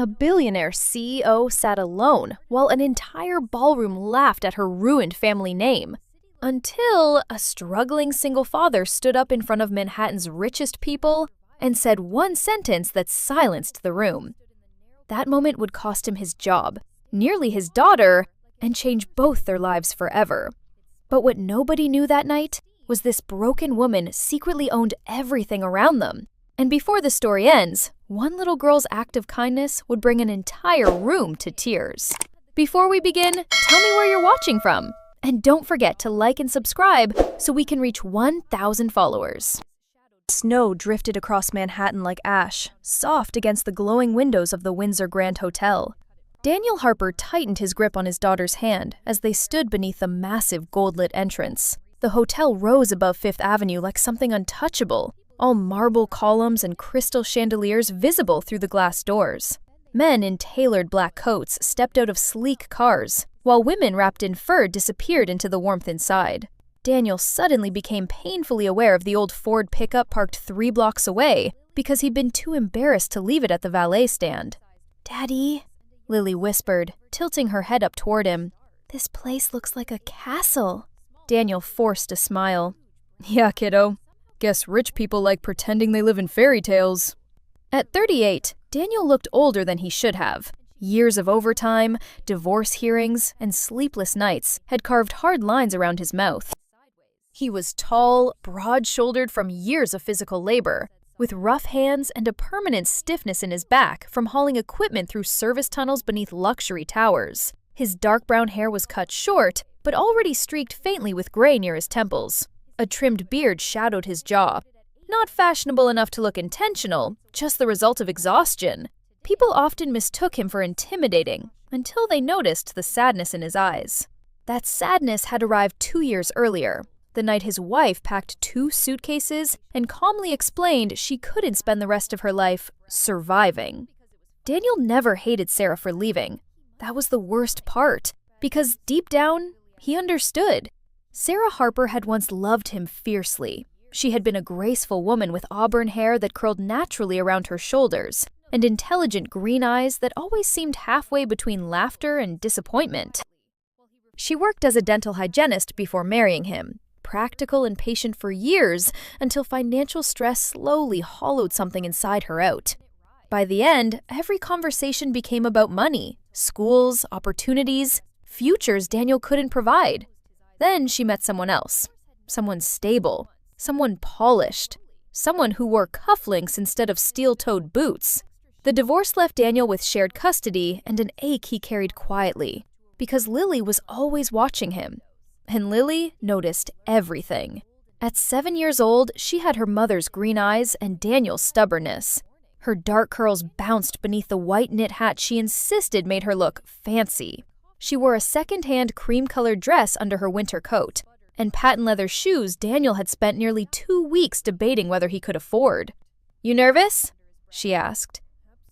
A billionaire CEO sat alone while an entire ballroom laughed at her ruined family name. Until a struggling single father stood up in front of Manhattan's richest people and said one sentence that silenced the room. That moment would cost him his job, nearly his daughter, and change both their lives forever. But what nobody knew that night was this broken woman secretly owned everything around them. And before the story ends, one little girl's act of kindness would bring an entire room to tears. Before we begin, tell me where you're watching from. And don't forget to like and subscribe so we can reach 1,000 followers. Snow drifted across Manhattan like ash, soft against the glowing windows of the Windsor Grand Hotel. Daniel Harper tightened his grip on his daughter's hand as they stood beneath the massive gold-lit entrance. The hotel rose above Fifth Avenue like something untouchable, all marble columns and crystal chandeliers visible through the glass doors. Men in tailored black coats stepped out of sleek cars, while women wrapped in fur disappeared into the warmth inside. Daniel suddenly became painfully aware of the old Ford pickup parked 3 blocks away because he'd been too embarrassed to leave it at the valet stand. "Daddy," Lily whispered, tilting her head up toward him. "This place looks like a castle." Daniel forced a smile. "Yeah, kiddo. Guess rich people like pretending they live in fairy tales." At 38, Daniel looked older than he should have. Years of overtime, divorce hearings, and sleepless nights had carved hard lines around his mouth. He was tall, broad-shouldered from years of physical labor, with rough hands and a permanent stiffness in his back from hauling equipment through service tunnels beneath luxury towers. His dark brown hair was cut short, but already streaked faintly with gray near his temples. A trimmed beard shadowed his jaw. Not fashionable enough to look intentional, just the result of exhaustion. People often mistook him for intimidating, until they noticed the sadness in his eyes. That sadness had arrived 2 years earlier, the night his wife packed 2 suitcases and calmly explained she couldn't spend the rest of her life surviving. Daniel never hated Sarah for leaving. That was the worst part, because deep down, he understood. Sarah Harper had once loved him fiercely. She had been a graceful woman with auburn hair that curled naturally around her shoulders, and intelligent green eyes that always seemed halfway between laughter and disappointment. She worked as a dental hygienist before marrying him, practical and patient for years until financial stress slowly hollowed something inside her out. By the end, every conversation became about money, schools, opportunities, futures Daniel couldn't provide. Then she met someone else, someone stable, someone polished, someone who wore cufflinks instead of steel-toed boots. The divorce left Daniel with shared custody and an ache he carried quietly, because Lily was always watching him. And Lily noticed everything. At 7 years old, she had her mother's green eyes and Daniel's stubbornness. Her dark curls bounced beneath the white knit hat she insisted made her look fancy. She wore a second-hand cream-colored dress under her winter coat, and patent leather shoes Daniel had spent nearly 2 weeks debating whether he could afford. "You nervous?" she asked.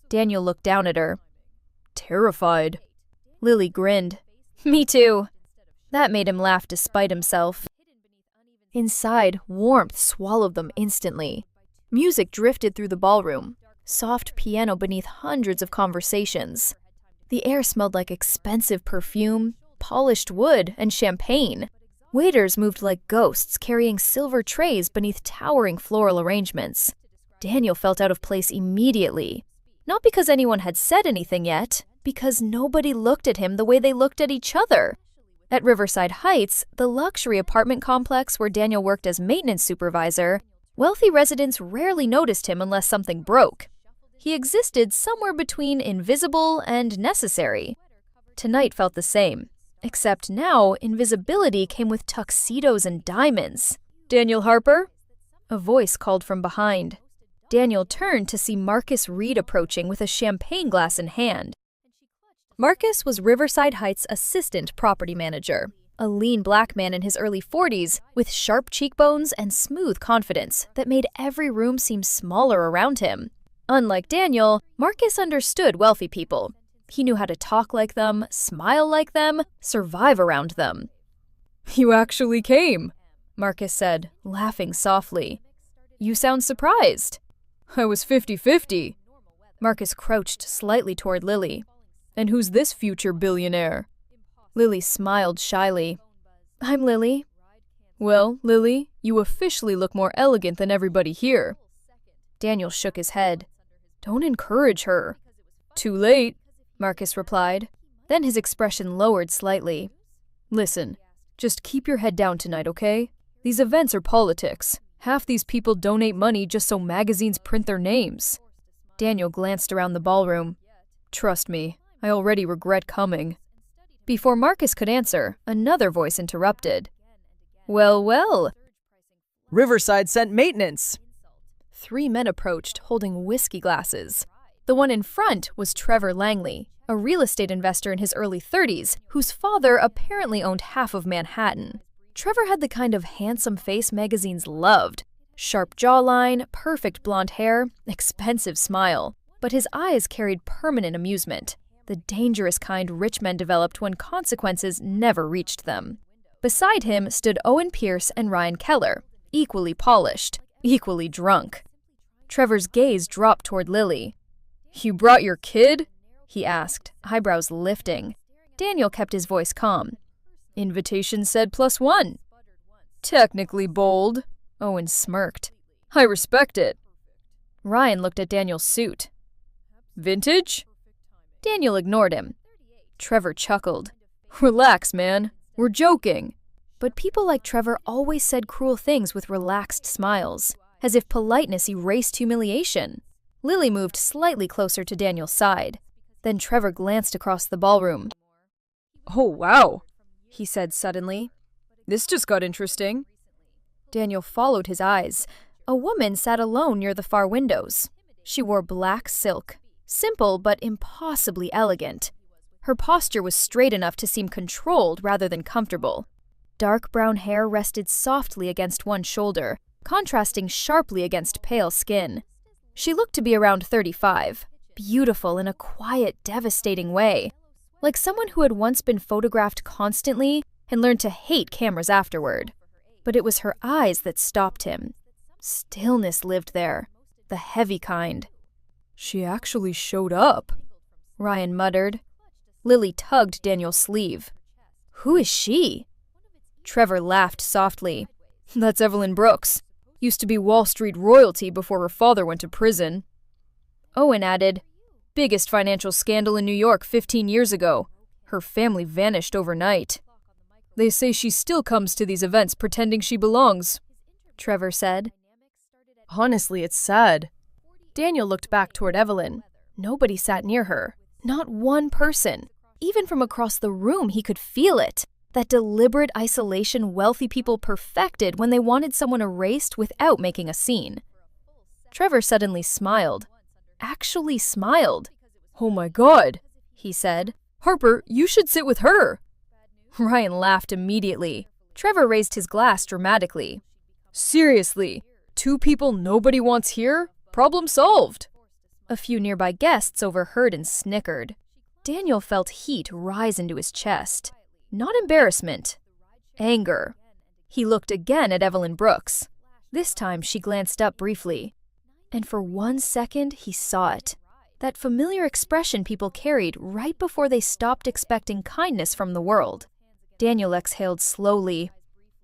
Daniel looked down at her. "Terrified." Lily grinned. "Me too." That made him laugh despite himself. Inside, warmth swallowed them instantly. Music drifted through the ballroom, soft piano beneath hundreds of conversations. The air smelled like expensive perfume, polished wood, and champagne. Waiters moved like ghosts, carrying silver trays beneath towering floral arrangements. Daniel felt out of place immediately. Not because anyone had said anything yet, because nobody looked at him the way they looked at each other. At Riverside Heights, the luxury apartment complex where Daniel worked as maintenance supervisor, wealthy residents rarely noticed him unless something broke. He existed somewhere between invisible and necessary. Tonight felt the same, except now invisibility came with tuxedos and diamonds. "Daniel Harper?" A voice called from behind. Daniel turned to see Marcus Reed approaching with a champagne glass in hand. Marcus was Riverside Heights' assistant property manager, a lean black man in his early 40s with sharp cheekbones and smooth confidence that made every room seem smaller around him. Unlike Daniel, Marcus understood wealthy people. He knew how to talk like them, smile like them, survive around them. "You actually came," Marcus said, laughing softly. "You sound surprised." "I was 50-50. Marcus crouched slightly toward Lily. "And who's this future billionaire?" Lily smiled shyly. "I'm Lily." "Well, Lily, you officially look more elegant than everybody here." Daniel shook his head. "Don't encourage her." "Too late," Marcus replied. Then his expression lowered slightly. "Listen, just keep your head down tonight, okay? These events are politics. Half these people donate money just so magazines print their names." Daniel glanced around the ballroom. "Trust me, I already regret coming." Before Marcus could answer, another voice interrupted. "Well, well." "Riverside sent maintenance." 3 men approached, holding whiskey glasses. The one in front was Trevor Langley, a real estate investor in his early 30s, whose father apparently owned half of Manhattan. Trevor had the kind of handsome face magazines loved. Sharp jawline, perfect blonde hair, expensive smile. But his eyes carried permanent amusement, the dangerous kind rich men developed when consequences never reached them. Beside him stood Owen Pierce and Ryan Keller, equally polished, equally drunk. Trevor's gaze dropped toward Lily. "You brought your kid?" he asked, eyebrows lifting. Daniel kept his voice calm. "Invitation said +1. "Technically bold," Owen smirked. "I respect it." Ryan looked at Daniel's suit. "Vintage?" Daniel ignored him. Trevor chuckled. "Relax, man. We're joking." But people like Trevor always said cruel things with relaxed smiles, as if politeness erased humiliation. Lily moved slightly closer to Daniel's side. Then Trevor glanced across the ballroom. "Oh, wow," he said suddenly. "This just got interesting." Daniel followed his eyes. A woman sat alone near the far windows. She wore black silk, simple but impossibly elegant. Her posture was straight enough to seem controlled rather than comfortable. Dark brown hair rested softly against one shoulder, contrasting sharply against pale skin. She looked to be around 35, beautiful in a quiet, devastating way, like someone who had once been photographed constantly and learned to hate cameras afterward. But it was her eyes that stopped him. Stillness lived there, the heavy kind. "She actually showed up," Ryan muttered. Lily tugged Daniel's sleeve. "Who is she?" Trevor laughed softly. "That's Evelyn Brooks. Used to be Wall Street royalty before her father went to prison." Owen added, "Biggest financial scandal in New York 15 years ago. Her family vanished overnight." "They say she still comes to these events pretending she belongs," Trevor said. "Honestly, it's sad." Daniel looked back toward Evelyn. Nobody sat near her. Not one person. Even from across the room, he could feel it. That deliberate isolation wealthy people perfected when they wanted someone erased without making a scene. Trevor suddenly smiled. Actually smiled. "Oh my God," he said. "Harper, you should sit with her." Ryan laughed immediately. Trevor raised his glass dramatically. "Seriously, 2 people nobody wants here? Problem solved." A few nearby guests overheard and snickered. Daniel felt heat rise into his chest. Not embarrassment. Anger. He looked again at Evelyn Brooks. This time she glanced up briefly. And for 1 second he saw it. That familiar expression people carried right before they stopped expecting kindness from the world. Daniel exhaled slowly.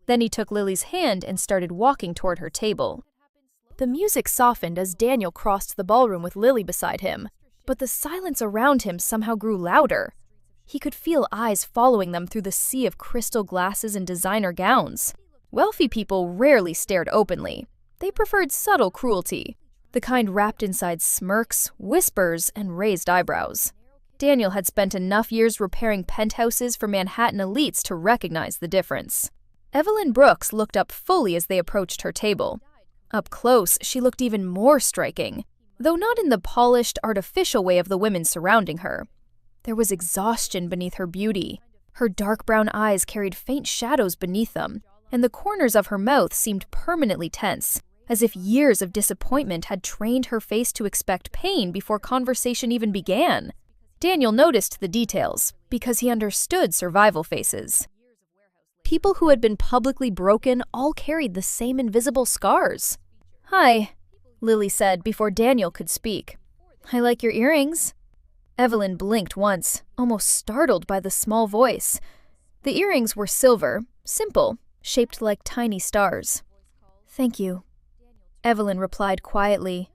Then he took Lily's hand and started walking toward her table. The music softened as Daniel crossed the ballroom with Lily beside him, but the silence around him somehow grew louder. He could feel eyes following them through the sea of crystal glasses and designer gowns. Wealthy people rarely stared openly. They preferred subtle cruelty, the kind wrapped inside smirks, whispers, and raised eyebrows. Daniel had spent enough years repairing penthouses for Manhattan elites to recognize the difference. Evelyn Brooks looked up fully as they approached her table. Up close, she looked even more striking, though not in the polished, artificial way of the women surrounding her. There was exhaustion beneath her beauty. Her dark brown eyes carried faint shadows beneath them, and the corners of her mouth seemed permanently tense, as if years of disappointment had trained her face to expect pain before conversation even began. Daniel noticed the details, because he understood survival faces. People who had been publicly broken all carried the same invisible scars. "Hi," Lily said before Daniel could speak. I like your earrings. Evelyn blinked once, almost startled by the small voice. The earrings were silver, simple, shaped like tiny stars. Thank you, Evelyn replied quietly.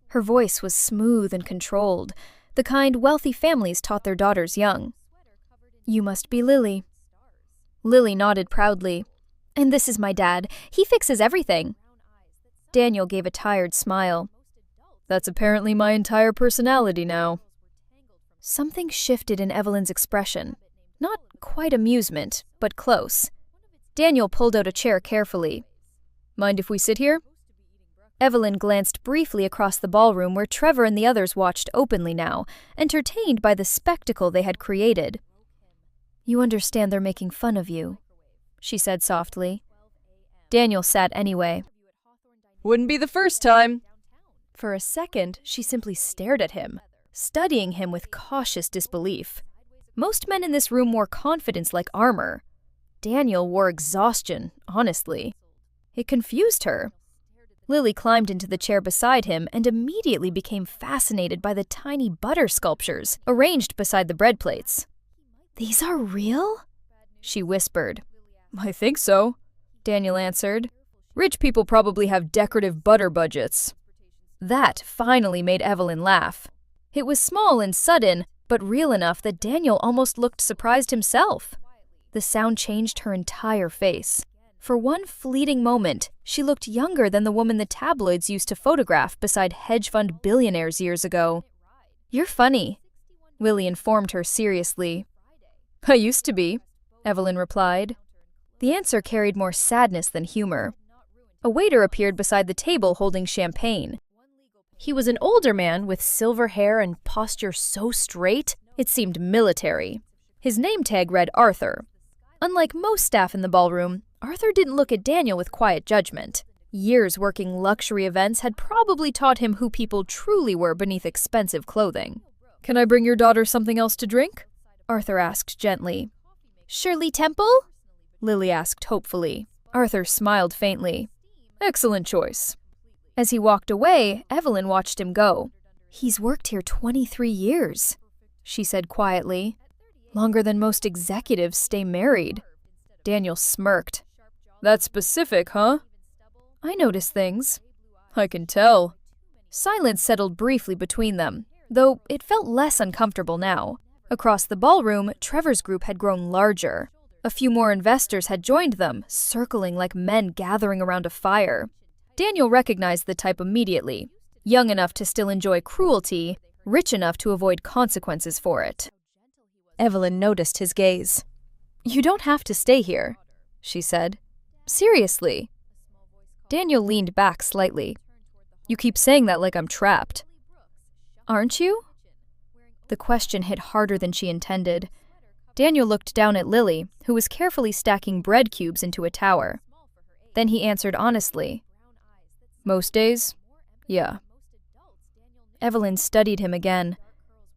Her voice was smooth and controlled, the kind wealthy families taught their daughters young. You must be Lily. Lily nodded proudly. And this is my dad. He fixes everything. Daniel gave a tired smile. That's apparently my entire personality now. Something shifted in Evelyn's expression. Not quite amusement, but close. Daniel pulled out a chair carefully. Mind if we sit here? Evelyn glanced briefly across the ballroom where Trevor and the others watched openly now, entertained by the spectacle they had created. You understand they're making fun of you, she said softly. Daniel sat anyway. Wouldn't be the first time. For a second, she simply stared at him, studying him with cautious disbelief. Most men in this room wore confidence like armor. Daniel wore exhaustion, honestly. It confused her. Lily climbed into the chair beside him and immediately became fascinated by the tiny butter sculptures arranged beside the bread plates. These are real? She whispered. I think so, Daniel answered. Rich people probably have decorative butter budgets. That finally made Evelyn laugh. It was small and sudden, but real enough that Daniel almost looked surprised himself. The sound changed her entire face. For one fleeting moment, she looked younger than the woman the tabloids used to photograph beside hedge fund billionaires years ago. You're funny, Lily informed her seriously. I used to be, Evelyn replied. The answer carried more sadness than humor. A waiter appeared beside the table holding champagne. He was an older man with silver hair and posture so straight it seemed military. His name tag read Arthur. Unlike most staff in the ballroom, Arthur didn't look at Daniel with quiet judgment. Years working luxury events had probably taught him who people truly were beneath expensive clothing. Can I bring your daughter something else to drink? Arthur asked gently. Shirley Temple? Lily asked hopefully. Arthur smiled faintly. Excellent choice. As he walked away, Evelyn watched him go. He's worked here 23 years, she said quietly. Longer than most executives stay married. Daniel smirked. That's specific, huh? I notice things. I can tell. Silence settled briefly between them, though it felt less uncomfortable now. Across the ballroom, Trevor's group had grown larger. A few more investors had joined them, circling like men gathering around a fire. Daniel recognized the type immediately. Young enough to still enjoy cruelty, rich enough to avoid consequences for it. Evelyn noticed his gaze. You don't have to stay here, she said. Seriously. Daniel leaned back slightly. You keep saying that like I'm trapped. Aren't you? The question hit harder than she intended. Daniel looked down at Lily, who was carefully stacking bread cubes into a tower. Then he answered honestly. Most days, yeah. Evelyn studied him again.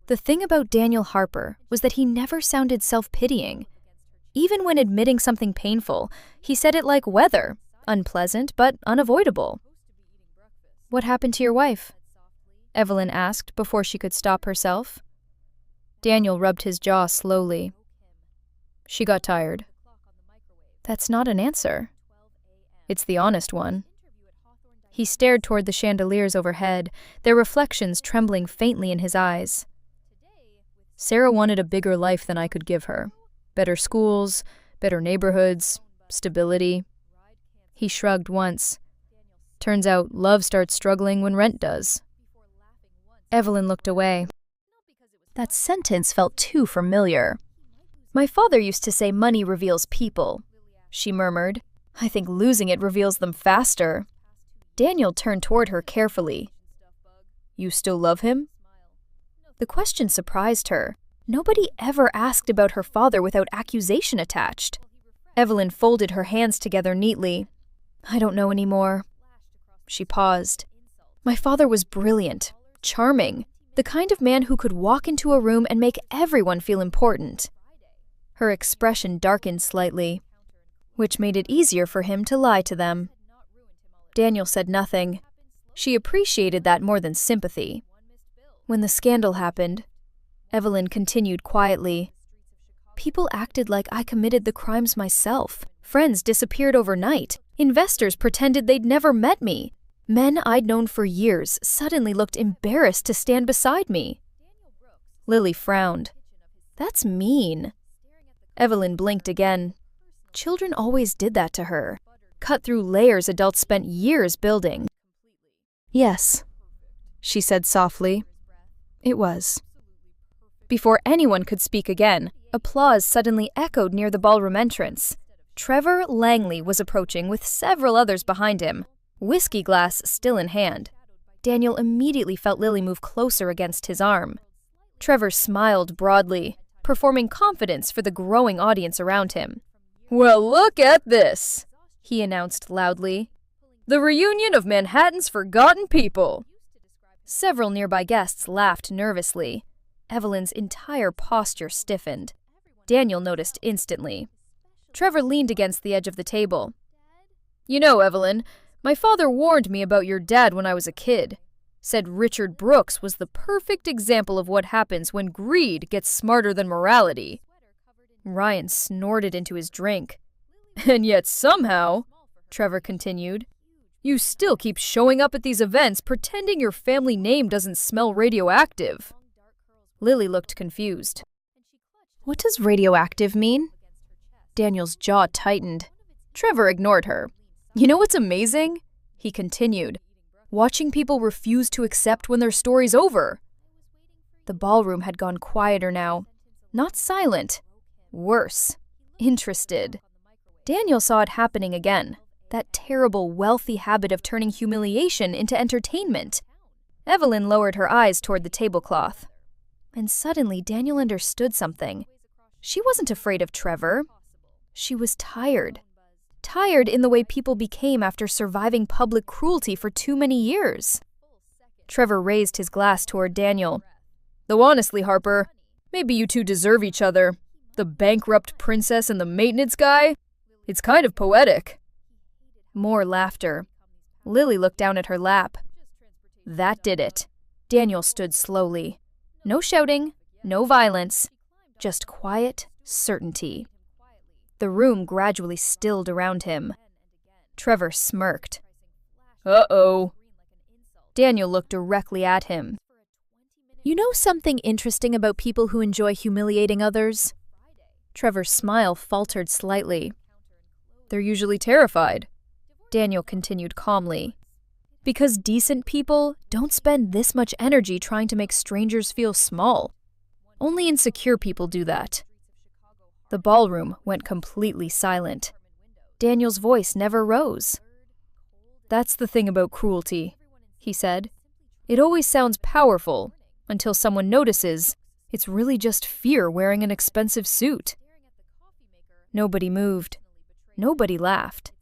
The thing about Daniel Harper was that he never sounded self-pitying. Even when admitting something painful, he said it like weather, unpleasant but unavoidable. What happened to your wife? Evelyn asked before she could stop herself. Daniel rubbed his jaw slowly. She got tired. That's not an answer. It's the honest one. He stared toward the chandeliers overhead, their reflections trembling faintly in his eyes. Sarah wanted a bigger life than I could give her. Better schools, better neighborhoods, stability. He shrugged once. Turns out love starts struggling when rent does. Evelyn looked away. That sentence felt too familiar. My father used to say money reveals people, she murmured. I think losing it reveals them faster. Daniel turned toward her carefully. You still love him? The question surprised her. Nobody ever asked about her father without accusation attached. Evelyn folded her hands together neatly. I don't know anymore. She paused. My father was brilliant, charming, the kind of man who could walk into a room and make everyone feel important. Her expression darkened slightly, which made it easier for him to lie to them. Daniel said nothing. She appreciated that more than sympathy. When the scandal happened, Evelyn continued quietly, people acted like I committed the crimes myself. Friends disappeared overnight. Investors pretended they'd never met me. Men I'd known for years suddenly looked embarrassed to stand beside me. Lily frowned. That's mean. Evelyn blinked again. Children always did that to her. Cut through layers adults spent years building. Yes, she said softly. It was. Before anyone could speak again, applause suddenly echoed near the ballroom entrance. Trevor Langley was approaching with several others behind him, whiskey glass still in hand. Daniel immediately felt Lily move closer against his arm. Trevor smiled broadly, performing confidence for the growing audience around him. Well, look at this, he announced loudly. The reunion of Manhattan's forgotten people. Several nearby guests laughed nervously. Evelyn's entire posture stiffened. Daniel noticed instantly. Trevor leaned against the edge of the table. You know, Evelyn, my father warned me about your dad when I was a kid. Said Richard Brooks was the perfect example of what happens when greed gets smarter than morality. Ryan snorted into his drink. And yet somehow, Trevor continued, you still keep showing up at these events pretending your family name doesn't smell radioactive. Lily looked confused. What does radioactive mean? Daniel's jaw tightened. Trevor ignored her. You know what's amazing? He continued. Watching people refuse to accept when their story's over. The ballroom had gone quieter now. Not silent. Worse. Interested. Daniel saw it happening again. That terrible, wealthy habit of turning humiliation into entertainment. Evelyn lowered her eyes toward the tablecloth. And suddenly Daniel understood something. She wasn't afraid of Trevor. She was tired. Tired in the way people became after surviving public cruelty for too many years. Trevor raised his glass toward Daniel. Though honestly, Harper, maybe you two deserve each other. The bankrupt princess and the maintenance guy? It's kind of poetic. More laughter. Lily looked down at her lap. That did it. Daniel stood slowly. No shouting, no violence, just quiet certainty. The room gradually stilled around him. Trevor smirked. Uh-oh. Daniel looked directly at him. You know something interesting about people who enjoy humiliating others? Trevor's smile faltered slightly. They're usually terrified. Daniel continued calmly. Because decent people don't spend this much energy trying to make strangers feel small. Only insecure people do that. The ballroom went completely silent. Daniel's voice never rose. That's the thing about cruelty, he said. It always sounds powerful until someone notices it's really just fear wearing an expensive suit. Nobody moved. Nobody laughed.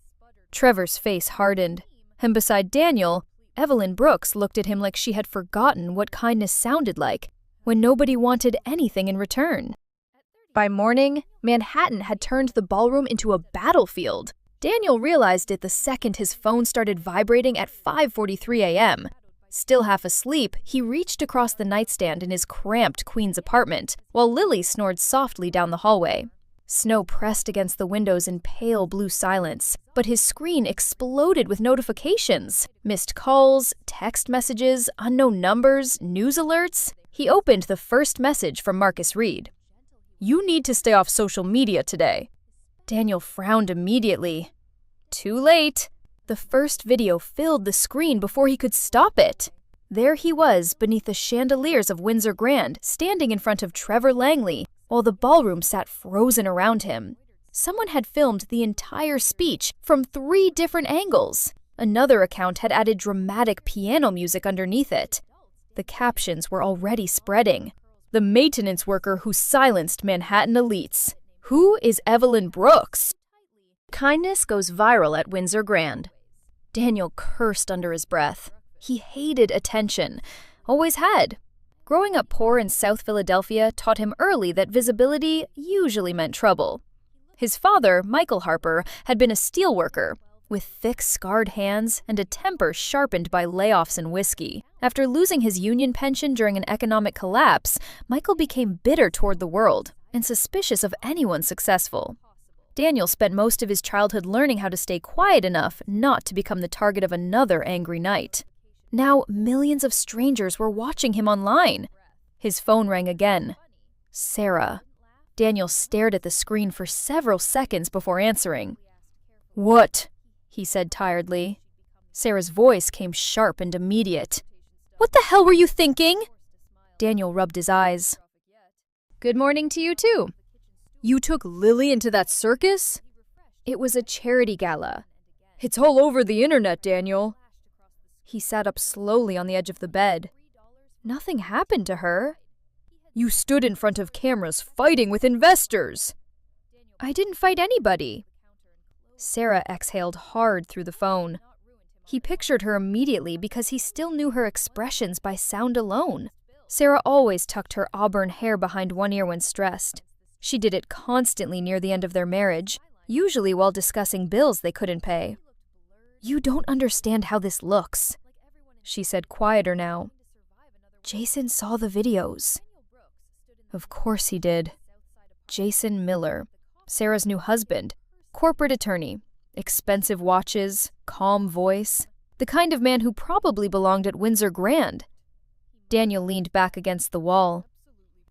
Trevor's face hardened, and beside Daniel, Evelyn Brooks looked at him like she had forgotten what kindness sounded like when nobody wanted anything in return. By morning, Manhattan had turned the ballroom into a battlefield. Daniel realized it the second his phone started vibrating at 5:43 a.m. Still half asleep, he reached across the nightstand in his cramped Queens apartment, while Lily snored softly down the hallway. Snow pressed against the windows in pale blue silence, but his screen exploded with notifications. Missed calls, text messages, unknown numbers, news alerts. He opened the first message from Marcus Reed. You need to stay off social media today. Daniel frowned immediately. Too late. The first video filled the screen before he could stop it. There he was beneath the chandeliers of Windsor Grand, standing in front of Trevor Langley, while the ballroom sat frozen around him. Someone had filmed the entire speech from 3 different angles. Another account had added dramatic piano music underneath it. The captions were already spreading. The maintenance worker who silenced Manhattan elites. Who is Evelyn Brooks? Kindness goes viral at Windsor Grand. Daniel cursed under his breath. He hated attention. Always had. Growing up poor in South Philadelphia taught him early that visibility usually meant trouble. His father, Michael Harper, had been a steelworker. with thick, scarred hands and a temper sharpened by layoffs and whiskey. After losing his union pension during an economic collapse, Michael became bitter toward the world and suspicious of anyone successful. Daniel spent most of his childhood learning how to stay quiet enough not to become the target of another angry knight. Now, millions of strangers were watching him online. His phone rang again. Sarah. Daniel stared at the screen for several seconds before answering. "What?" he said tiredly. Sarah's voice came sharp and immediate. "What the hell were you thinking?" Daniel rubbed his eyes. "Good morning to you too. You took Lily into that circus?" It was a charity gala. "It's all over the internet, Daniel." He sat up slowly on the edge of the bed. Nothing happened to her. "You stood in front of cameras fighting with investors." "I didn't fight anybody." Sarah exhaled hard through the phone. He pictured her immediately because he still knew her expressions by sound alone. Sarah always tucked her auburn hair behind one ear when stressed. She did it constantly near the end of their marriage, usually while discussing bills they couldn't pay. "You don't understand how this looks," she said, quieter now. "Jason saw the videos." Of course he did. Jason Miller, Sarah's new husband, corporate attorney, expensive watches, calm voice, the kind of man who probably belonged at Windsor Grand. Daniel leaned back against the wall.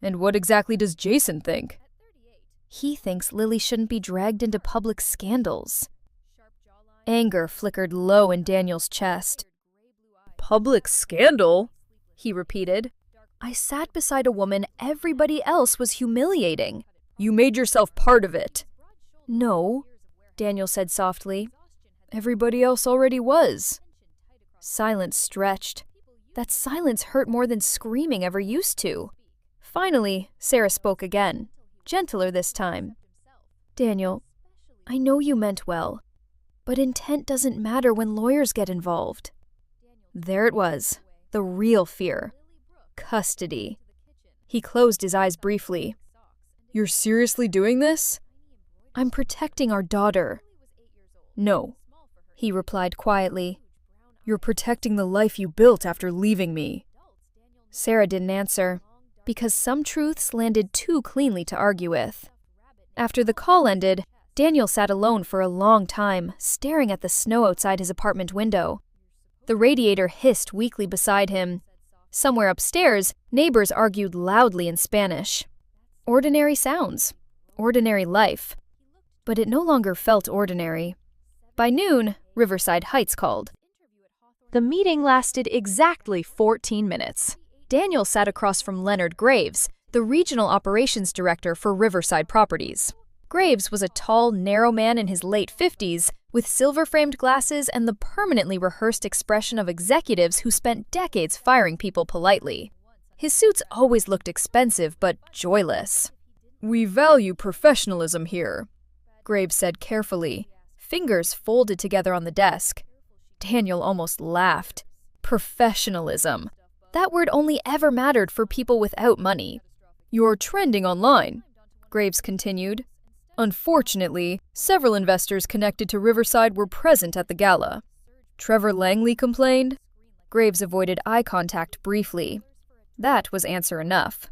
"And what exactly does Jason think?" "He thinks Lily shouldn't be dragged into public scandals." Anger flickered low in Daniel's chest. "Public scandal?" he repeated. "I sat beside a woman everybody else was humiliating." "You made yourself part of it." "No," Daniel said softly. "Everybody else already was." Silence stretched. That silence hurt more than screaming ever used to. Finally, Sarah spoke again, gentler this time. "Daniel, I know you meant well, but intent doesn't matter when lawyers get involved." There it was, the real fear. Custody. He closed his eyes briefly. "You're seriously doing this?" "I'm protecting our daughter." "No," he replied quietly. "You're protecting the life you built after leaving me." Sarah didn't answer, because some truths landed too cleanly to argue with. After the call ended, Daniel sat alone for a long time, staring at the snow outside his apartment window. The radiator hissed weakly beside him. Somewhere upstairs, neighbors argued loudly in Spanish. Ordinary sounds. Ordinary life. But it no longer felt ordinary. By noon, Riverside Heights called. The meeting lasted exactly 14 minutes. Daniel sat across from Leonard Graves, the regional operations director for Riverside Properties. Graves was a tall, narrow man in his late 50s, with silver-framed glasses and the permanently rehearsed expression of executives who spent decades firing people politely. His suits always looked expensive but joyless. "We value professionalism here," Graves said carefully, fingers folded together on the desk. Daniel almost laughed. Professionalism. That word only ever mattered for people without money. "You're trending online," Graves continued. "Unfortunately, several investors connected to Riverside were present at the gala." Trevor Langley complained. Graves avoided eye contact briefly. That was answer enough.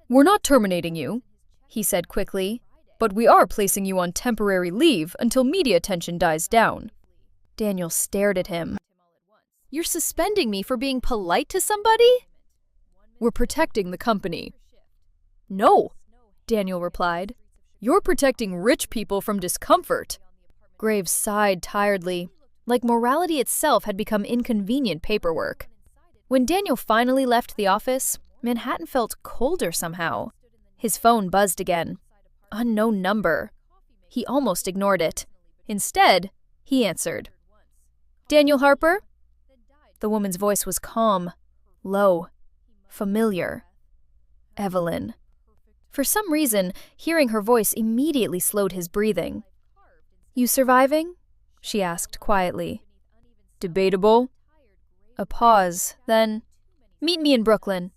"We're not terminating you," he said quickly, "but we are placing you on temporary leave until media attention dies down." Daniel stared at him. "You're suspending me for being polite to somebody?" "We're protecting the company." "No," Daniel replied. "You're protecting rich people from discomfort." Graves sighed tiredly, like morality itself had become inconvenient paperwork. When Daniel finally left the office, Manhattan felt colder somehow. His phone buzzed again. Unknown number. He almost ignored it. Instead, he answered. "Daniel Harper?" The woman's voice was calm, low, familiar. Evelyn. For some reason, hearing her voice immediately slowed his breathing. "You surviving?" she asked quietly. "Debatable." A pause, then, "Meet me in Brooklyn."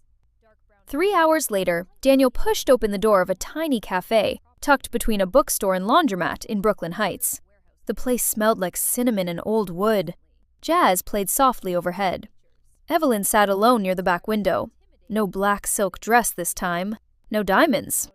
3 hours later, Daniel pushed open the door of a tiny cafe tucked between a bookstore and laundromat in Brooklyn Heights. The place smelled like cinnamon and old wood. Jazz played softly overhead. Evelyn sat alone near the back window. No black silk dress this time. No diamonds.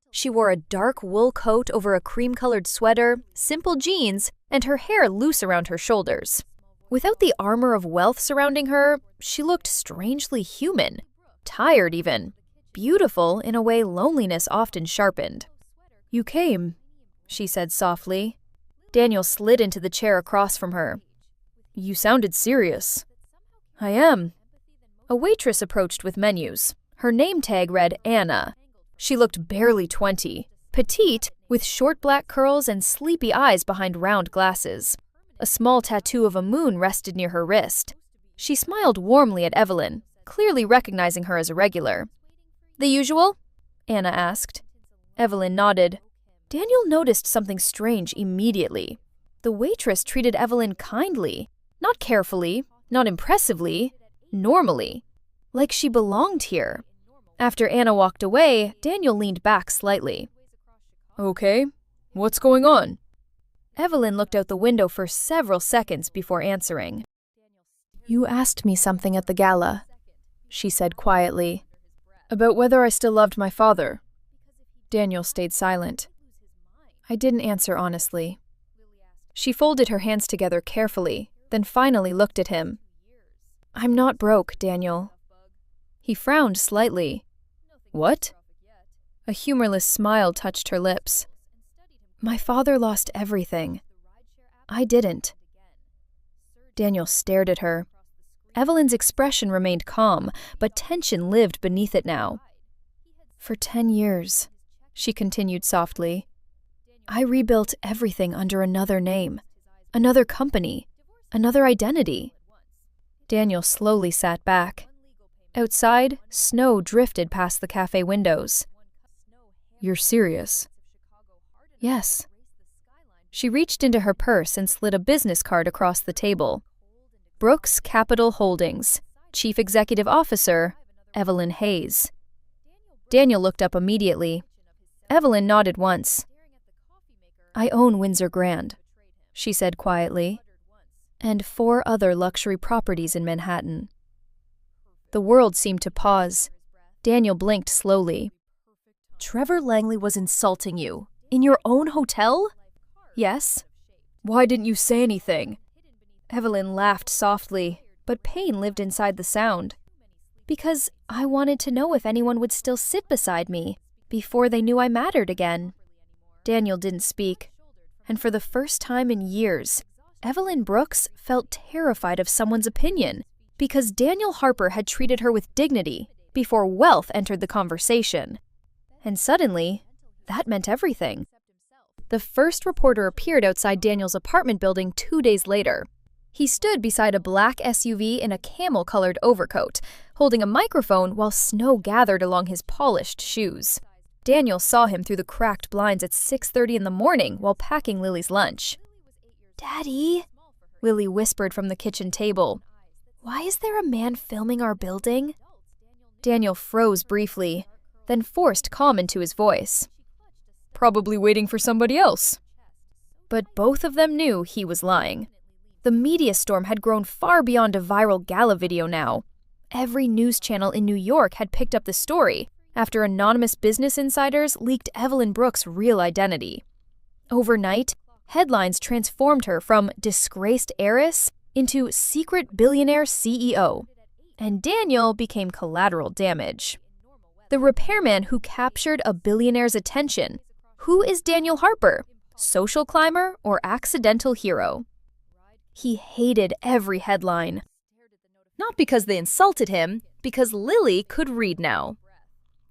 She wore a dark wool coat over a cream-colored sweater, simple jeans, and her hair loose around her shoulders. Without the armor of wealth surrounding her, she looked strangely human. Tired even. Beautiful in a way loneliness often sharpened. "You came," she said softly. Daniel slid into the chair across from her. "You sounded serious." "I am." A waitress approached with menus. Her name tag read Anna. She looked barely 20, petite, with short black curls and sleepy eyes behind round glasses. A small tattoo of a moon rested near her wrist. She smiled warmly at Evelyn, clearly recognizing her as a regular. "The usual?" Anna asked. Evelyn nodded. Daniel noticed something strange immediately. The waitress treated Evelyn kindly, not carefully, not impressively, normally, like she belonged here. After Anna walked away, Daniel leaned back slightly. "Okay, what's going on?" Evelyn looked out the window for several seconds before answering. "You asked me something at the gala," she said quietly. "About whether I still loved my father." Daniel stayed silent. "I didn't answer honestly." She folded her hands together carefully, then finally looked at him. "I'm not broke, Daniel." He frowned slightly. "What?" A humorless smile touched her lips. "My father lost everything. I didn't." Daniel stared at her. Evelyn's expression remained calm, but tension lived beneath it now. "For 10 years," she continued softly, "I rebuilt everything under another name, another company, another identity." Daniel slowly sat back. Outside, snow drifted past the cafe windows. "You're serious?" "Yes." She reached into her purse and slid a business card across the table. Brooks Capital Holdings, Chief Executive Officer, Evelyn Hayes. Daniel looked up immediately. Evelyn nodded once. "I own Windsor Grand," she said quietly, "and 4 other luxury properties in Manhattan." The world seemed to pause. Daniel blinked slowly. "Trevor Langley was insulting you? In your own hotel?" "Yes." "Why didn't you say anything?" Evelyn laughed softly, but pain lived inside the sound. "Because I wanted to know if anyone would still sit beside me before they knew I mattered again." Daniel didn't speak, and for the first time in years, Evelyn Brooks felt terrified of someone's opinion because Daniel Harper had treated her with dignity before wealth entered the conversation. And suddenly, that meant everything. The first reporter appeared outside Daniel's apartment building 2 days later. He stood beside a black SUV in a camel-colored overcoat, holding a microphone while snow gathered along his polished shoes. Daniel saw him through the cracked blinds at 6:30 in the morning while packing Lily's lunch. "Daddy," Lily whispered from the kitchen table, "why is there a man filming our building?" Daniel froze briefly, then forced calm into his voice. "Probably waiting for somebody else." But both of them knew he was lying. The media storm had grown far beyond a viral Gala video now. Every news channel in New York had picked up the story after anonymous business insiders leaked Evelyn Brooks' real identity. Overnight, headlines transformed her from disgraced heiress into secret billionaire CEO. And Daniel became collateral damage. The repairman who captured a billionaire's attention. Who is Daniel Harper? Social climber or accidental hero? He hated every headline. Not because they insulted him, because Lily could read now.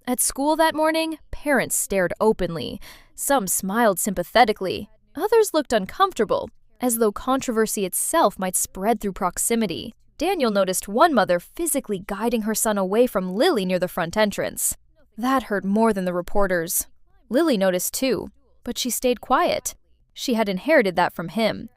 At school that morning, parents stared openly. Some smiled sympathetically. Others looked uncomfortable, as though controversy itself might spread through proximity. Daniel noticed one mother physically guiding her son away from Lily near the front entrance. That hurt more than the reporters. Lily noticed too, but she stayed quiet. She had inherited that from him.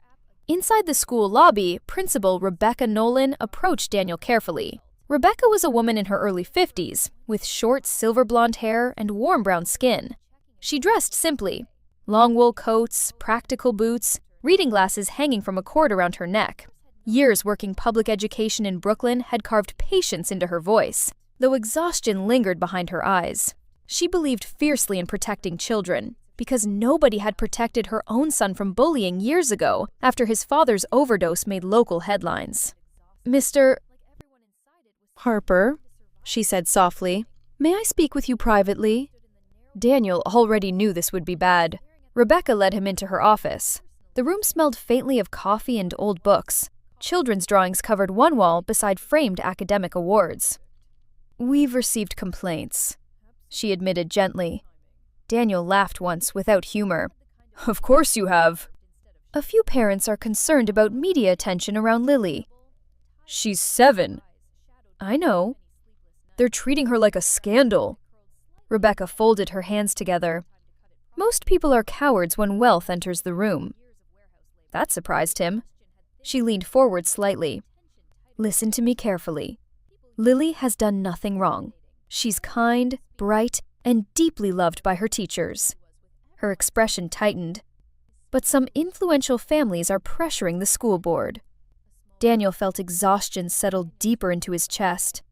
Inside the school lobby, Principal Rebecca Nolan approached Daniel carefully. Rebecca was a woman in her early 50s, with short silver blonde hair and warm brown skin. She dressed simply. Long wool coats, practical boots, reading glasses hanging from a cord around her neck. Years working public education in Brooklyn had carved patience into her voice, though exhaustion lingered behind her eyes. She believed fiercely in protecting children, because nobody had protected her own son from bullying years ago after his father's overdose made local headlines. "Mr. Harper," she said softly, "may I speak with you privately?" Daniel already knew this would be bad. Rebecca led him into her office. The room smelled faintly of coffee and old books. Children's drawings covered one wall beside framed academic awards. "We've received complaints," she admitted gently. Daniel laughed once without humor. "Of course you have." "A few parents are concerned about media attention around Lily." "She's 7. "I know." "They're treating her like a scandal." Rebecca folded her hands together. "Most people are cowards when wealth enters the room." That surprised him. She leaned forward slightly. "Listen to me carefully. Lily has done nothing wrong. She's kind, bright, and deeply loved by her teachers." Her expression tightened. "But some influential families are pressuring the school board." Daniel felt exhaustion settle deeper into his chest.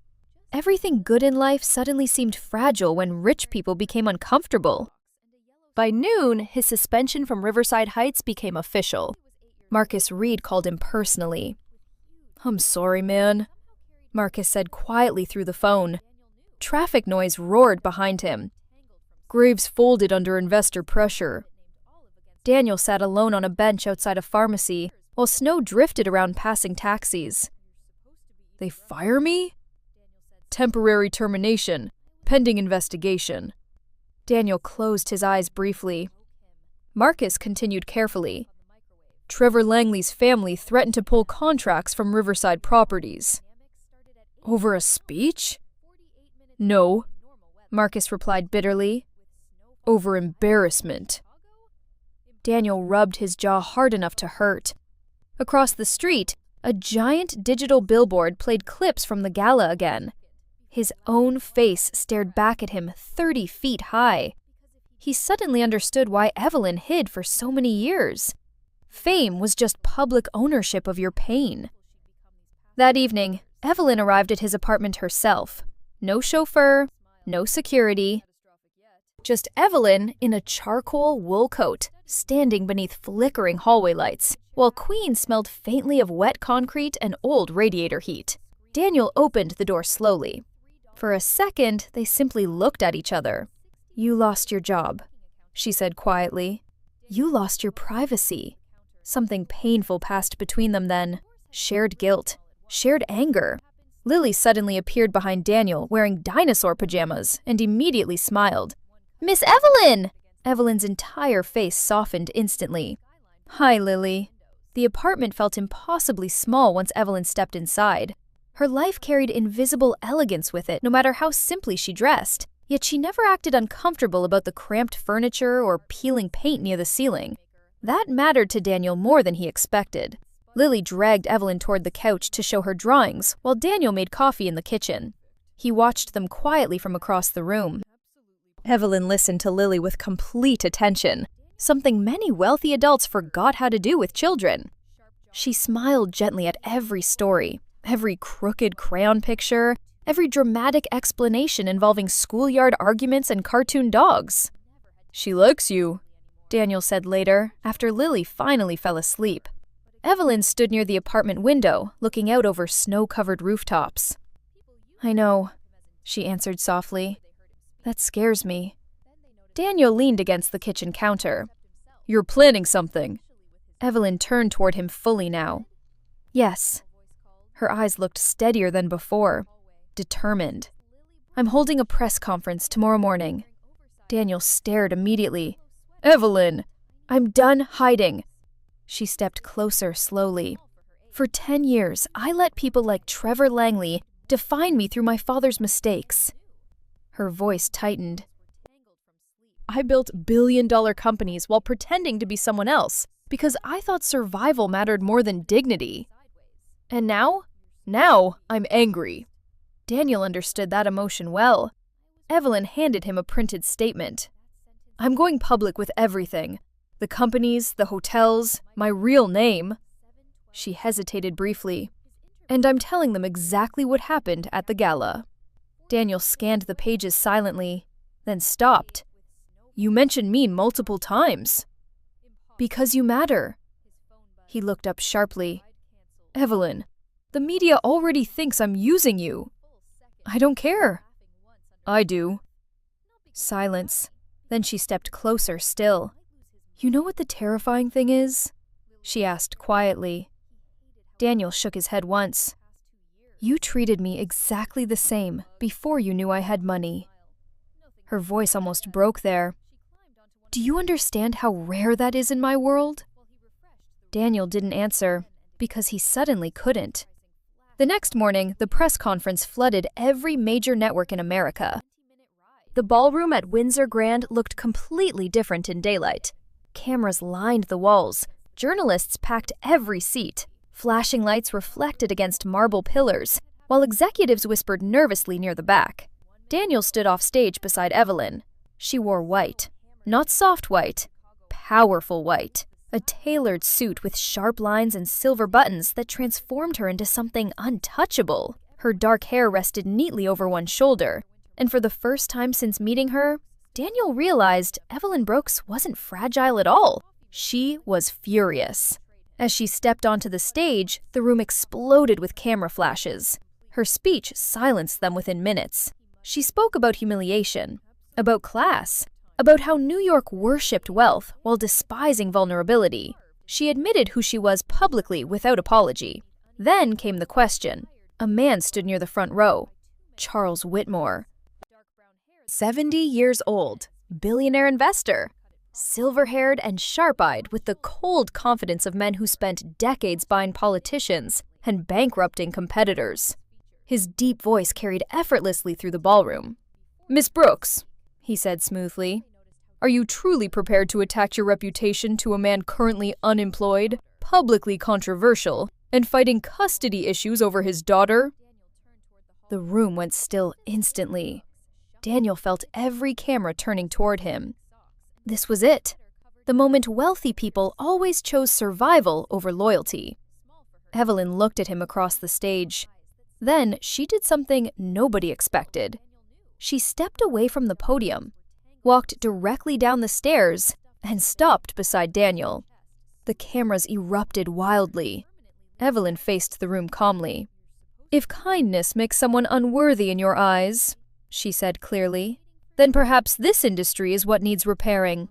Everything good in life suddenly seemed fragile when rich people became uncomfortable. By noon, his suspension from Riverside Heights became official. Marcus Reed called him personally. "I'm sorry, man," Marcus said quietly through the phone. Traffic noise roared behind him. Graves folded under investor pressure. Daniel sat alone on a bench outside a pharmacy while snow drifted around passing taxis. "They fire me?" "Temporary termination, pending investigation." Daniel closed his eyes briefly. Marcus continued carefully. "Trevor Langley's family threatened to pull contracts from Riverside Properties." "Over a speech?" "No," Marcus replied bitterly. "Over embarrassment." Daniel rubbed his jaw hard enough to hurt. Across the street, a giant digital billboard played clips from the Gala again. His own face stared back at him 30 feet high. He suddenly understood why Evelyn hid for so many years. Fame was just public ownership of your pain. That evening, Evelyn arrived at his apartment herself. No chauffeur, no security. Just Evelyn in a charcoal wool coat, standing beneath flickering hallway lights, while Queen smelled faintly of wet concrete and old radiator heat. Daniel opened the door slowly. For a second, they simply looked at each other. "You lost your job," she said quietly. "You lost your privacy." Something painful passed between them then. Shared guilt. Shared anger. Lily suddenly appeared behind Daniel wearing dinosaur pajamas and immediately smiled. "Miss Evelyn!" Evelyn's entire face softened instantly. "Hi, Lily." The apartment felt impossibly small once Evelyn stepped inside. Her life carried invisible elegance with it, no matter how simply she dressed. Yet she never acted uncomfortable about the cramped furniture or peeling paint near the ceiling. That mattered to Daniel more than he expected. Lily dragged Evelyn toward the couch to show her drawings, while Daniel made coffee in the kitchen. He watched them quietly from across the room. Evelyn listened to Lily with complete attention, something many wealthy adults forgot how to do with children. She smiled gently at every story, every crooked crayon picture, every dramatic explanation involving schoolyard arguments and cartoon dogs. "She likes you," Daniel said later, after Lily finally fell asleep. Evelyn stood near the apartment window, looking out over snow-covered rooftops. "I know," she answered softly. "That scares me." Daniel leaned against the kitchen counter. "You're planning something." Evelyn turned toward him fully now. "Yes." Her eyes looked steadier than before. Determined. "I'm holding a press conference tomorrow morning." Daniel stared immediately. "Evelyn!" "I'm done hiding." She stepped closer slowly. "For 10 years, I let people like Trevor Langley define me through my father's mistakes." Her voice tightened. "I built billion-dollar companies while pretending to be someone else because I thought survival mattered more than dignity. And now? Now I'm angry." Daniel understood that emotion well. Evelyn handed him a printed statement. "I'm going public with everything. The companies, the hotels, my real name. She hesitated briefly. And I'm telling them exactly what happened at the gala. Daniel scanned the pages silently, then stopped. You mentioned me multiple times. Because you matter. He looked up sharply. Evelyn, the media already thinks I'm using you. I don't care. I do. Silence. Then she stepped closer still. You know what the terrifying thing is? She asked quietly. Daniel shook his head once. You treated me exactly the same before you knew I had money. Her voice almost broke there. Do you understand how rare that is in my world? Daniel didn't answer, because he suddenly couldn't. The next morning, the press conference flooded every major network in America. The ballroom at Windsor Grand looked completely different in daylight. Cameras lined the walls. Journalists packed every seat. Flashing lights reflected against marble pillars, while executives whispered nervously near the back. Daniel stood off stage beside Evelyn. She wore white. Not soft white. Powerful white. A tailored suit with sharp lines and silver buttons that transformed her into something untouchable. Her dark hair rested neatly over one shoulder, and for the first time since meeting her, Daniel realized Evelyn Brooks wasn't fragile at all. She was furious. As she stepped onto the stage, the room exploded with camera flashes. Her speech silenced them within minutes. She spoke about humiliation, about class, about how New York worshipped wealth while despising vulnerability. She admitted who she was publicly without apology. Then came the question. A man stood near the front row. Charles Whitmore. 70 years old, billionaire investor. Silver-haired and sharp-eyed with the cold confidence of men who spent decades buying politicians and bankrupting competitors. His deep voice carried effortlessly through the ballroom. Miss Brooks, he said smoothly, are you truly prepared to attach your reputation to a man currently unemployed, publicly controversial, and fighting custody issues over his daughter? The room went still instantly. Daniel felt every camera turning toward him. This was it. The moment wealthy people always chose survival over loyalty. Evelyn looked at him across the stage. Then she did something nobody expected. She stepped away from the podium, walked directly down the stairs, and stopped beside Daniel. The cameras erupted wildly. Evelyn faced the room calmly. If kindness makes someone unworthy in your eyes, she said clearly, then perhaps this industry is what needs repairing.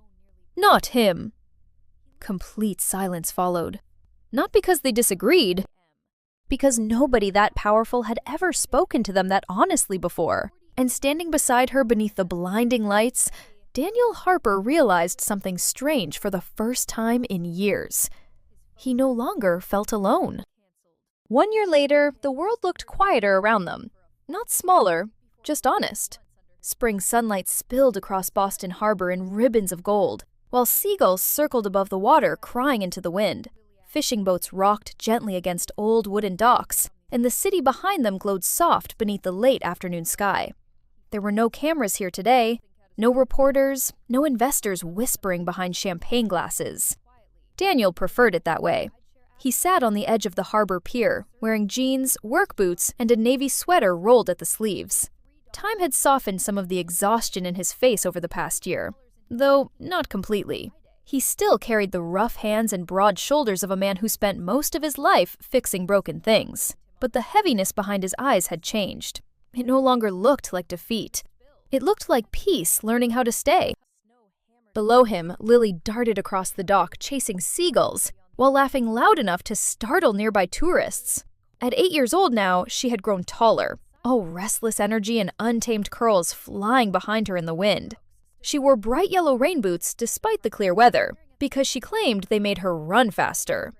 Not him. Complete silence followed. Not because they disagreed, because nobody that powerful had ever spoken to them that honestly before. And standing beside her beneath the blinding lights, Daniel Harper realized something strange for the first time in years. He no longer felt alone. 1 year later, the world looked quieter around them. Not smaller, just honest. Spring sunlight spilled across Boston Harbor in ribbons of gold, while seagulls circled above the water crying into the wind. Fishing boats rocked gently against old wooden docks, and the city behind them glowed soft beneath the late afternoon sky. There were no cameras here today, no reporters, no investors whispering behind champagne glasses. Daniel preferred it that way. He sat on the edge of the harbor pier, wearing jeans, work boots, and a navy sweater rolled at the sleeves. Time had softened some of the exhaustion in his face over the past year, though not completely. He still carried the rough hands and broad shoulders of a man who spent most of his life fixing broken things. But the heaviness behind his eyes had changed. It no longer looked like defeat. It looked like peace learning how to stay. Below him, Lily darted across the dock chasing seagulls, while laughing loud enough to startle nearby tourists. At 8 years old now, she had grown taller, all restless energy and untamed curls flying behind her in the wind. She wore bright yellow rain boots despite the clear weather, because she claimed they made her run faster.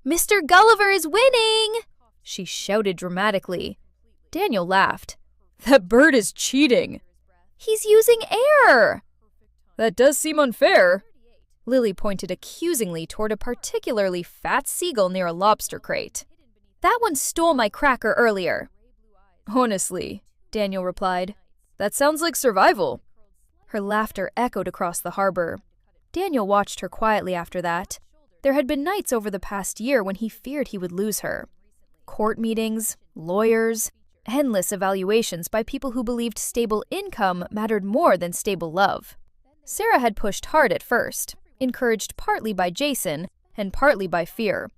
"Mr. Gulliver is winning!" she shouted dramatically. Daniel laughed. "That bird is cheating." "He's using air!" "That does seem unfair." Lily pointed accusingly toward a particularly fat seagull near a lobster crate. "That one stole my cracker earlier." "Honestly," Daniel replied, "that sounds like survival." Her laughter echoed across the harbor. Daniel watched her quietly after that. There had been nights over the past year when he feared he would lose her. Court meetings, lawyers, endless evaluations by people who believed stable income mattered more than stable love. Sarah had pushed hard at first, encouraged partly by Jason and partly by fear.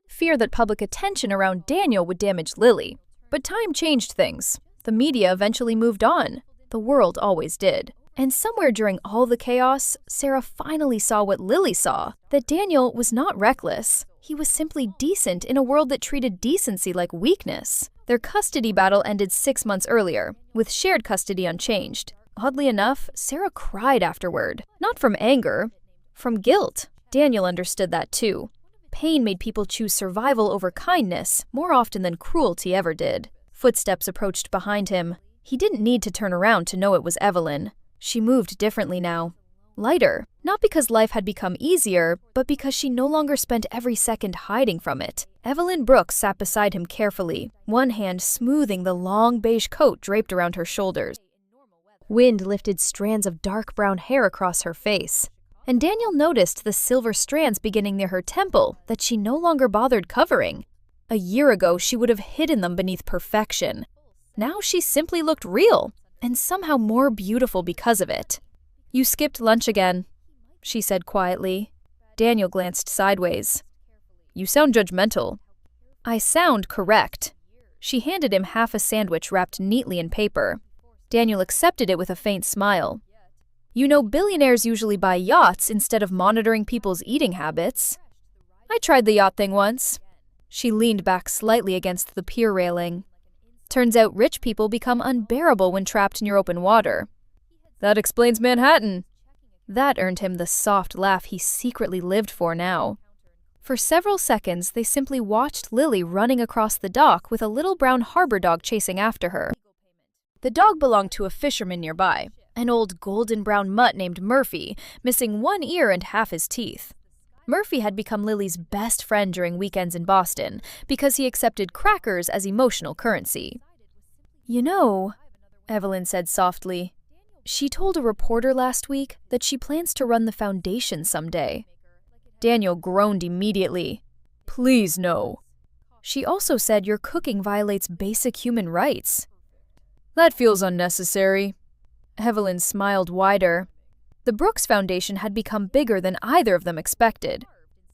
Fear that public attention around Daniel would damage Lily. But time changed things. The media eventually moved on. The world always did. And somewhere during all the chaos, Sarah finally saw what Lily saw, that Daniel was not reckless. He was simply decent in a world that treated decency like weakness. Their custody battle ended 6 months earlier, with shared custody unchanged. Oddly enough, Sarah cried afterward. Not from anger, from guilt. Daniel understood that too. Pain made people choose survival over kindness more often than cruelty ever did. Footsteps approached behind him. He didn't need to turn around to know it was Evelyn. She moved differently now. Lighter, not because life had become easier, but because she no longer spent every second hiding from it. Evelyn Brooks sat beside him carefully, one hand smoothing the long beige coat draped around her shoulders. Wind lifted strands of dark brown hair across her face, and Daniel noticed the silver strands beginning near her temple that she no longer bothered covering. A year ago, she would have hidden them beneath perfection. Now she simply looked real, and somehow more beautiful because of it. "You skipped lunch again," she said quietly. Daniel glanced sideways. "You sound judgmental." "I sound correct." She handed him half a sandwich wrapped neatly in paper. Daniel accepted it with a faint smile. "You know, billionaires usually buy yachts instead of monitoring people's eating habits." "I tried the yacht thing once." She leaned back slightly against the pier railing. "Turns out rich people become unbearable when trapped near open water." "That explains Manhattan." That earned him the soft laugh he secretly lived for now. For several seconds, they simply watched Lily running across the dock with a little brown harbor dog chasing after her. The dog belonged to a fisherman nearby, an old golden-brown mutt named Murphy, missing one ear and half his teeth. Murphy had become Lily's best friend during weekends in Boston because he accepted crackers as emotional currency. "You know," Evelyn said softly, "she told a reporter last week that she plans to run the foundation someday." Daniel groaned immediately. "Please no." "She also said your cooking violates basic human rights." "That feels unnecessary." Evelyn smiled wider. The Brooks Foundation had become bigger than either of them expected.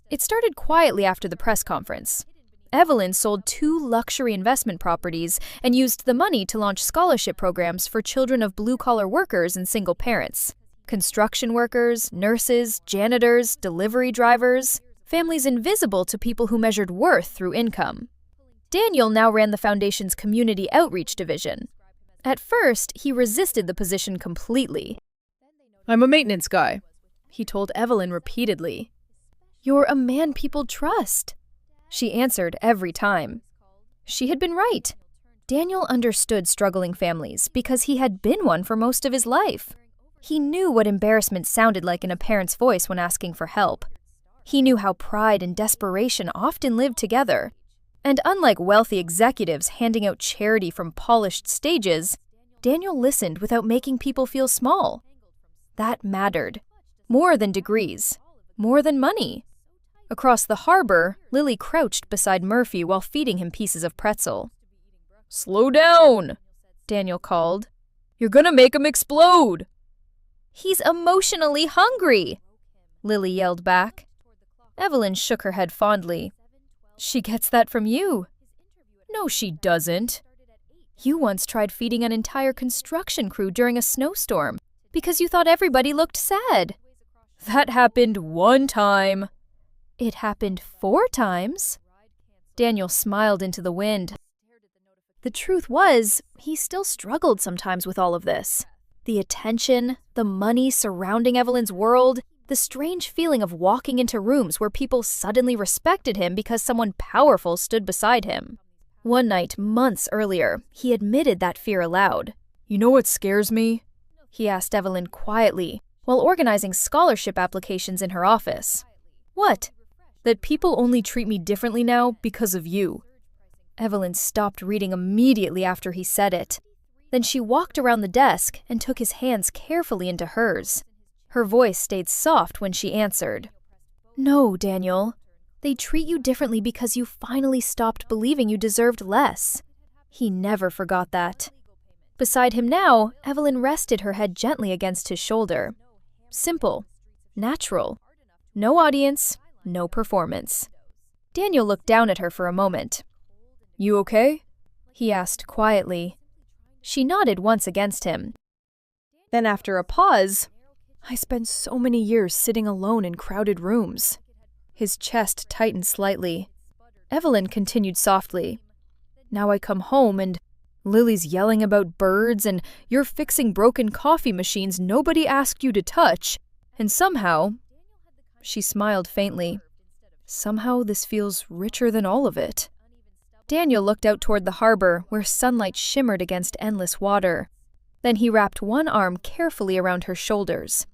It started quietly after the press conference. Evelyn sold 2 luxury investment properties and used the money to launch scholarship programs for children of blue-collar workers and single parents. Construction workers, nurses, janitors, delivery drivers, families invisible to people who measured worth through income. Daniel now ran the foundation's community outreach division. At first, he resisted the position completely. "I'm a maintenance guy," he told Evelyn repeatedly. "You're a man people trust," she answered every time. She had been right. Daniel understood struggling families because he had been one for most of his life. He knew what embarrassment sounded like in a parent's voice when asking for help. He knew how pride and desperation often lived together. And unlike wealthy executives handing out charity from polished stages, Daniel listened without making people feel small. That mattered. More than degrees. More than money. Across the harbor, Lily crouched beside Murphy while feeding him pieces of pretzel. "Slow down," Daniel called. "You're gonna make him explode." "He's emotionally hungry," Lily yelled back. Evelyn shook her head fondly. "She gets that from you." "No, she doesn't." "You once tried feeding an entire construction crew during a snowstorm because you thought everybody looked sad." "That happened 1 time." "It happened 4 times." Daniel smiled into the wind. The truth was, he still struggled sometimes with all of this. The attention, the money surrounding Evelyn's world, the strange feeling of walking into rooms where people suddenly respected him because someone powerful stood beside him. One night, months earlier, he admitted that fear aloud. "You know what scares me?" he asked Evelyn quietly, while organizing scholarship applications in her office. "What?" "That people only treat me differently now because of you." Evelyn stopped reading immediately after he said it. Then she walked around the desk and took his hands carefully into hers. Her voice stayed soft when she answered. No, Daniel. They treat you differently because you finally stopped believing you deserved less. He never forgot that. Beside him now, Evelyn rested her head gently against his shoulder. Simple. Natural. No audience, no performance. Daniel looked down at her for a moment. You okay? He asked quietly. She nodded once against him. Then after a pause, I spent so many years sitting alone in crowded rooms. His chest tightened slightly. Evelyn continued softly. Now I come home and Lily's yelling about birds and you're fixing broken coffee machines nobody asked you to touch. And somehow, she smiled faintly, somehow this feels richer than all of it. Daniel looked out toward the harbor where sunlight shimmered against endless water. Then he wrapped one arm carefully around her shoulders.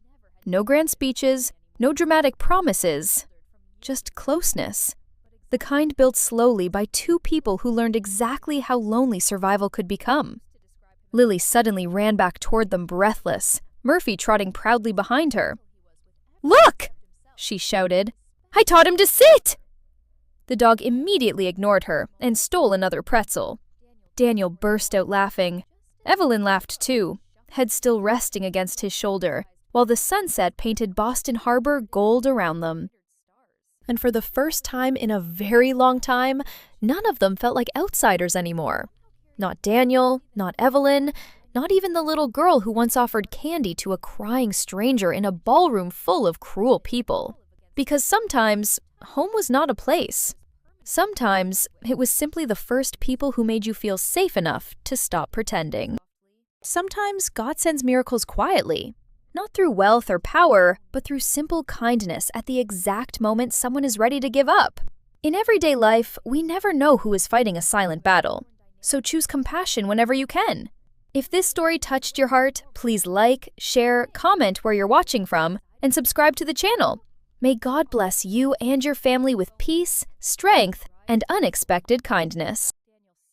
No grand speeches, no dramatic promises, just closeness. The kind built slowly by two people who learned exactly how lonely survival could become. Lily suddenly ran back toward them breathless, Murphy trotting proudly behind her. Look! She shouted. I taught him to sit! The dog immediately ignored her and stole another pretzel. Daniel burst out laughing. Evelyn laughed too, head still resting against his shoulder, while the sunset painted Boston Harbor gold around them. And for the first time in a very long time, none of them felt like outsiders anymore. Not Daniel, not Evelyn, not even the little girl who once offered candy to a crying stranger in a ballroom full of cruel people. Because sometimes, home was not a place. Sometimes, it was simply the first people who made you feel safe enough to stop pretending. Sometimes God sends miracles quietly. Not through wealth or power, but through simple kindness at the exact moment someone is ready to give up. In everyday life, we never know who is fighting a silent battle. So choose compassion whenever you can. If this story touched your heart, please like, share, comment where you're watching from, and subscribe to the channel. May God bless you and your family with peace, strength, and unexpected kindness.